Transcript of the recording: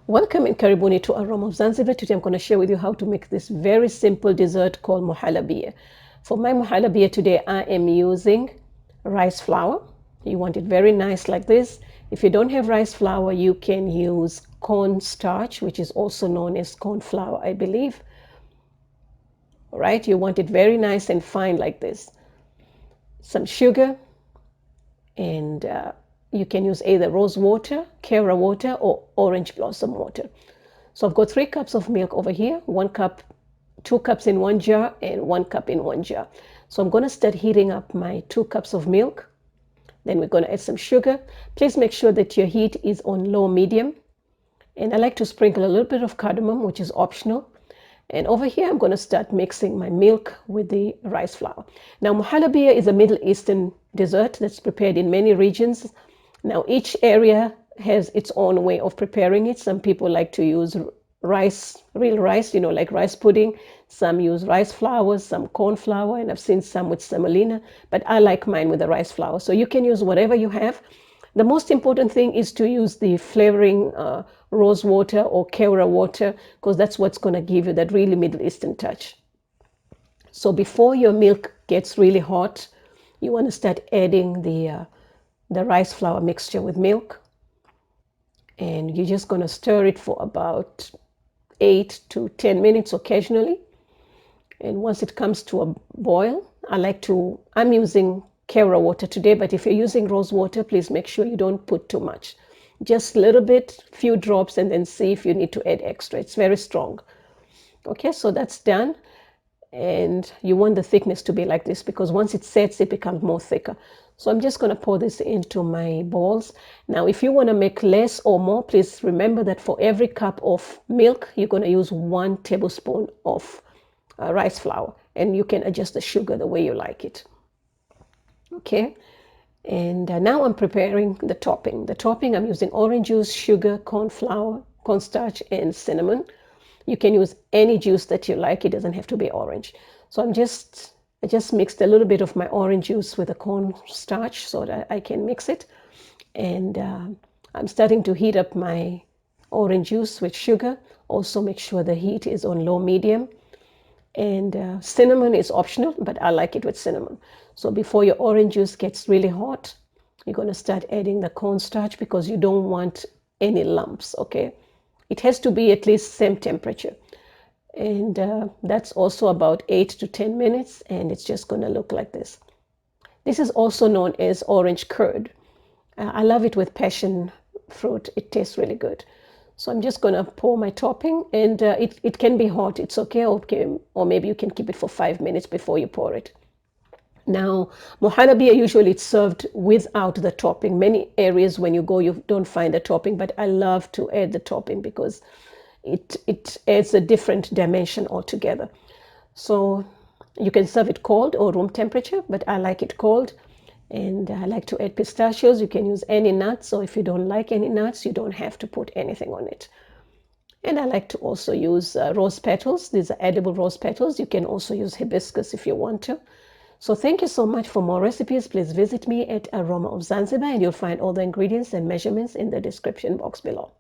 Welcome and karibuni to Aroma of Zanzibar. Today I'm going to share with you how to make this very simple dessert called Muhallabiya. For my Muhallabiya today, I am using rice flour. You want it very nice like this. If you don't have rice flour, you can use cornstarch, which is also known as corn flour, I believe. All right, you want it very nice and fine like this. Some sugar, and you can use either rose water, Kewra water, or orange blossom water. So I've got 3 cups of milk over here, 1 cup, 2 cups in one jar, and 1 cup in one jar. So I'm going to start heating up my 2 cups of milk. Then we're going to add some sugar. Please make sure that your heat is on low medium. And I like to sprinkle a little bit of cardamom, which is optional. And over here, I'm going to start mixing my milk with the rice flour. Now, Muhallabia is a Middle Eastern dessert that's prepared in many regions. Now, each area has its own way of preparing it. Some people like to use rice, real rice, like rice pudding. Some use rice flour, some corn flour, and I've seen some with semolina. But I like mine with the rice flour. So you can use whatever you have. The most important thing is to use the flavoring rose water or Kewra water, because that's what's going to give you that really Middle Eastern touch. So before your milk gets really hot, you want to start adding the rice flour mixture with milk. And you're just going to stir it for about 8 to 10 minutes occasionally. And once it comes to a boil, I'm using Kewra water today, but if you're using rose water, please make sure you don't put too much. Just a little bit, few drops, and then see if you need to add extra. It's very strong. Okay, so that's done. And you want the thickness to be like this, because once it sets, it becomes more thicker. So I'm just going to pour this into my bowls. Now, if you want to make less or more, please remember that for every cup of milk, you're going to use 1 tablespoon of rice flour. And you can adjust the sugar the way you like it. Okay, and now I'm preparing the topping. The topping, I'm using orange juice, sugar, corn flour, cornstarch, and cinnamon. You can use any juice that you like. It doesn't have to be orange. So I just mixed a little bit of my orange juice with the cornstarch so that I can mix it. And I'm starting to heat up my orange juice with sugar. Also make sure the heat is on low medium. And cinnamon is optional, but I like it with cinnamon. So before your orange juice gets really hot, you're going to start adding the cornstarch, because you don't want any lumps, okay? It has to be at least same temperature. And that's also about 8 to 10 minutes, and it's just going to look like this. This is also known as orange curd. I love it with passion fruit. It tastes really good. So I'm just going to pour my topping, and it can be hot. It's okay, or maybe you can keep it for 5 minutes before you pour it. Now, Muhallabia, usually it's served without the topping. Many areas when you go, you don't find the topping, but I love to add the topping because it adds a different dimension altogether. So you can serve it cold or room temperature, but I like it cold. And I like to add pistachios. You can use any nuts, or if you don't like any nuts, you don't have to put anything on it. And I like to also use rose petals. These are edible rose petals. You can also use hibiscus if you want to. So thank you so much. For more recipes, please visit me at Aroma of Zanzibar, and you'll find all the ingredients and measurements in the description box below.